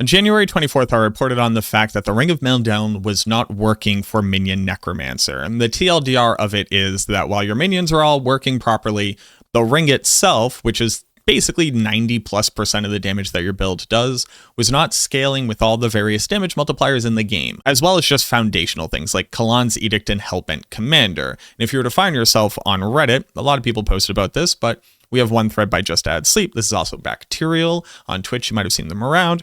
On January 24th, I reported on the fact that the Ring of Mendeln was not working for Minion Necromancer. And the TLDR of it is that while your minions are all working properly, the ring itself, which is basically 90+% of the damage that your build does, was not scaling with all the various damage multipliers in the game, as well as just foundational things like Kalan's Edict and Hellbent Commander. And if you were to find yourself on Reddit, a lot of people posted about this, but we have one thread by Just Add Sleep. This is also Bacterial on Twitch. You might have seen them around.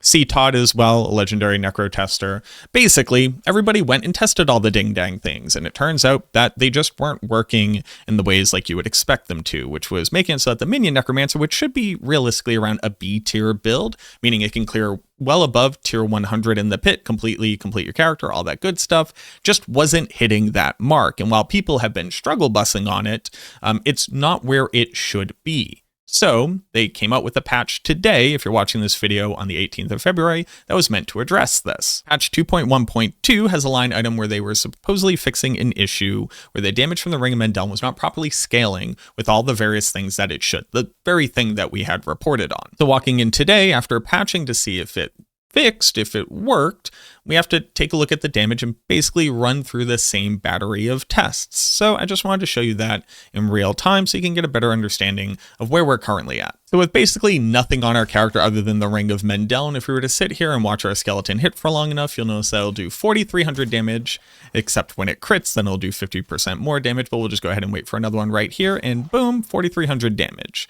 C. Todd as well, a legendary necro tester. Basically, everybody went and tested all the ding-dang things, and it turns out that they just weren't working in the ways like you would expect them to, which was making it so that the Minion Necromancer, which should be realistically around a B tier build, meaning it can clear well above tier 100 in the pit, completely complete your character, all that good stuff, just wasn't hitting that mark. And while people have been struggle bussing on it, it's not where it should be. So they came out with a patch today, if you're watching this video on the 18th of February, that was meant to address this. Patch 2.1.2 has a line item where they were supposedly fixing an issue where the damage from the Ring of Mendeln was not properly scaling with all the various things that it should, the very thing that we had reported on. So walking in today, after patching to see if it fixed, if it worked, we have to take a look at the damage and basically run through the same battery of tests. So I just wanted to show you that in real time so you can get a better understanding of where we're currently at. So with basically nothing on our character other than the Ring of Mendeln, if we were to sit here and watch our skeleton hit for long enough, you'll notice that it'll do 4,300 damage, except when it crits, then it'll do 50% more damage, but we'll just go ahead and wait for another one right here, and boom, 4,300 damage.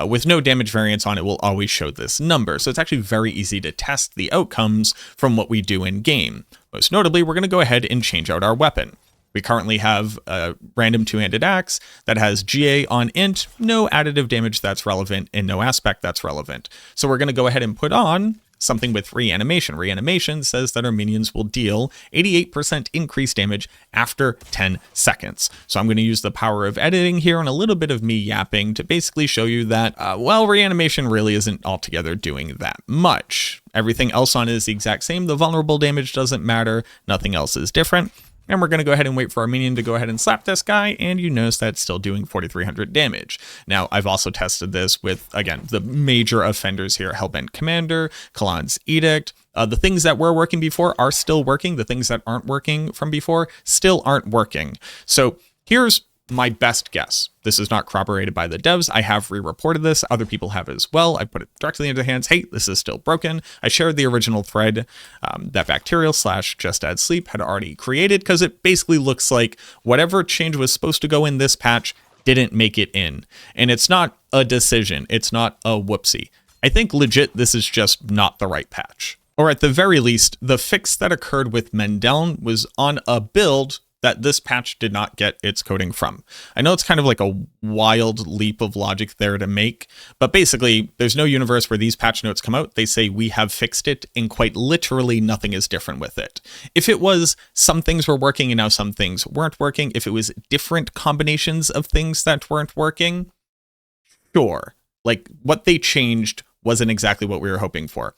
With no damage variance on it, we'll always show this number. So it's actually very easy to test the outcomes from what we do in game. Most notably, we're going to go ahead and change out our weapon. We currently have a random two-handed axe that has GA on int, no additive damage that's relevant, and no aspect that's relevant. So we're going to go ahead and put on something with reanimation. Reanimation says that our minions will deal 88% increased damage after 10 seconds. So I'm going to use the power of editing here and a little bit of me yapping to basically show you that, well, reanimation really isn't altogether doing that much. Everything else on it is the exact same. The vulnerable damage doesn't matter. Nothing else is different. And we're going to go ahead and wait for our minion to go ahead and slap this guy, and you notice that it's still doing 4,300 damage. Now, I've also tested this with, again, the major offenders here, Hellbent Commander, Kalan's Edict. The things that were working before are still working. The things that aren't working from before still aren't working. So here's my best guess. This is not corroborated by the devs. I have re-reported this. Other people have as well. I put it directly into hands. Hey, this is still broken. I shared the original thread that Bacterial / Just Add Sleep had already created because it basically looks like whatever change was supposed to go in this patch didn't make it in. And it's not a decision. It's not a whoopsie. I think legit this is just not the right patch. Or at the very least, the fix that occurred with Mendeln was on a build that this patch did not get its coding from. I know it's kind of like a wild leap of logic there to make, but basically there's no universe where these patch notes come out, they say we have fixed it, and quite literally nothing is different with it. If it was some things were working and now some things weren't working, if it was different combinations of things that weren't working, sure. Like what they changed wasn't exactly what we were hoping for.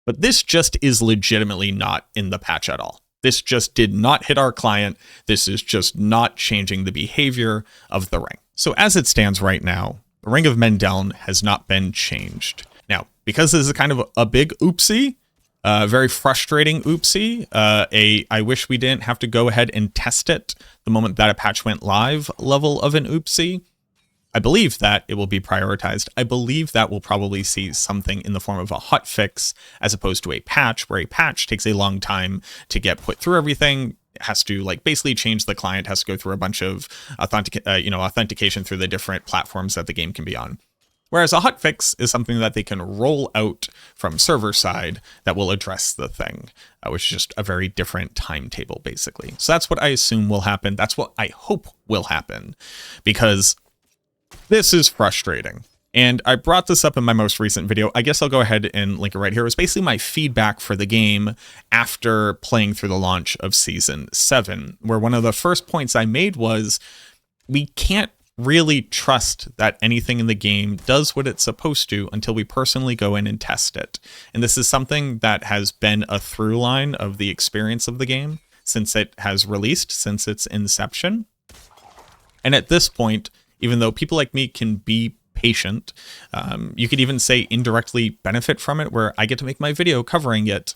But this just is legitimately not in the patch at all. This just did not hit our client. This is just not changing the behavior of the ring. So as it stands right now, the Ring of Mendeln has not been changed. Now, because this is kind of a big oopsie, very frustrating oopsie, I wish we didn't have to go ahead and test it the moment that a patch went live level of an oopsie. I believe that it will be prioritized. I believe that we'll probably see something in the form of a hotfix as opposed to a patch, where a patch takes a long time to get put through everything. It has to like basically change the client, has to go through a bunch of authentication through the different platforms that the game can be on. Whereas a hotfix is something that they can roll out from server side that will address the thing, which is just a very different timetable, basically. So that's what I assume will happen. That's what I hope will happen, because this is frustrating. And I brought this up in my most recent video. I guess I'll go ahead and link it right here. It was basically my feedback for the game after playing through the launch of Season 7, where one of the first points I made was we can't really trust that anything in the game does what it's supposed to until we personally go in and test it. And this is something that has been a through line of the experience of the game since it has released, since its inception. And at this point, even though people like me can be patient. You could even say indirectly benefit from it, where I get to make my video covering it.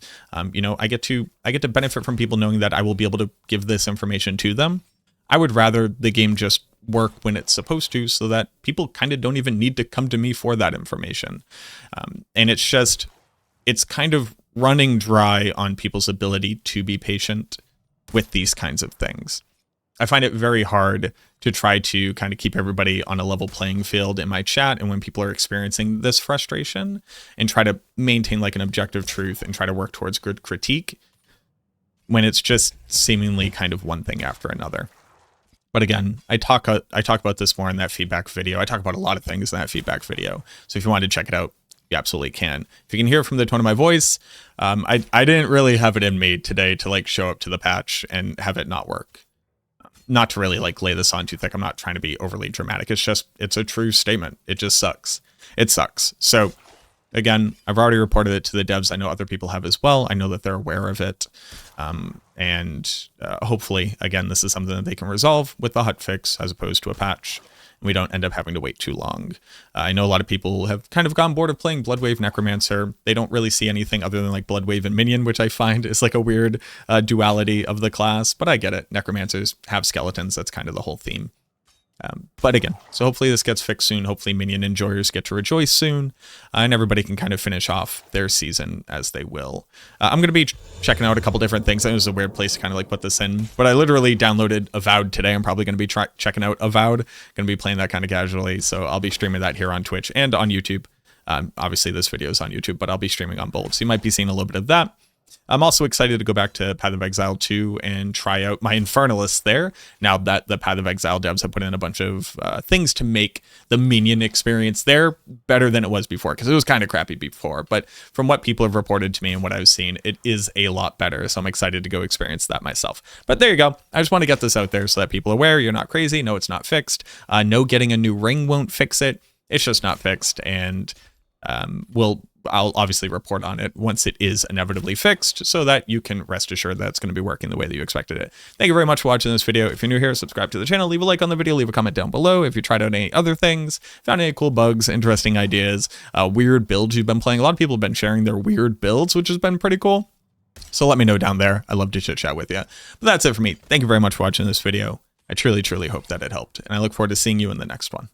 You know, I get to benefit from people knowing that I will be able to give this information to them. I would rather the game just work when it's supposed to, so that people kind of don't even need to come to me for that information. And it's kind of running dry on people's ability to be patient with these kinds of things. I find it very hard to try to kind of keep everybody on a level playing field in my chat, and when people are experiencing this frustration, and try to maintain like an objective truth and try to work towards good critique, when it's just seemingly kind of one thing after another. But again, I talk about this more in that feedback video. I talk about a lot of things in that feedback video. So if you wanted to check it out, you absolutely can. If you can hear from the tone of my voice, I didn't really have it in me today to like show up to the patch and have it not work. Not to really like lay this on too thick. I'm not trying to be overly dramatic. It's a true statement. It just sucks. It sucks. So again, I've already reported it to the devs. I know other people have as well. I know that they're aware of it. And hopefully, again, this is something that they can resolve with the hotfix as opposed to a patch. And we don't end up having to wait too long. I know a lot of people have kind of gone bored of playing Bloodwave Necromancer. They don't really see anything other than like Bloodwave and Minion, which I find is like a weird duality of the class. But I get it. Necromancers have skeletons. That's kind of the whole theme. But again, so hopefully this gets fixed soon. Hopefully Minion enjoyers get to rejoice soon, and everybody can kind of finish off their season as they will. I'm going to be checking out a couple different things. I know it was a weird place to kind of like put this in, but I literally downloaded Avowed today. I'm probably going to be checking out Avowed. Going to be playing that kind of casually, so I'll be streaming that here on Twitch and on YouTube. Obviously this video is on YouTube, but I'll be streaming on both, so you might be seeing a little bit of that. I'm also excited to go back to Path of Exile 2 and try out my Infernalists there, now that the Path of Exile devs have put in a bunch of things to make the Minion experience there better than it was before, because it was kind of crappy before. But from what people have reported to me and what I've seen, it is a lot better, so I'm excited to go experience that myself. But there you go. I just want to get this out there so that people are aware. You're not crazy. No, it's not fixed. No, getting a new ring won't fix it. It's just not fixed, and I'll obviously report on it once it is inevitably fixed, so that you can rest assured that it's going to be working the way that you expected it. Thank you very much for watching this video. If you're new here, subscribe to the channel, leave a like on the video, leave a comment down below if you tried out any other things, found any cool bugs, interesting ideas, weird builds you've been playing. A lot of people have been sharing their weird builds, which has been pretty cool. So let me know down there. I'd love to chit chat with you. But that's it for me. Thank you very much for watching this video. I truly, truly hope that it helped, and I look forward to seeing you in the next one.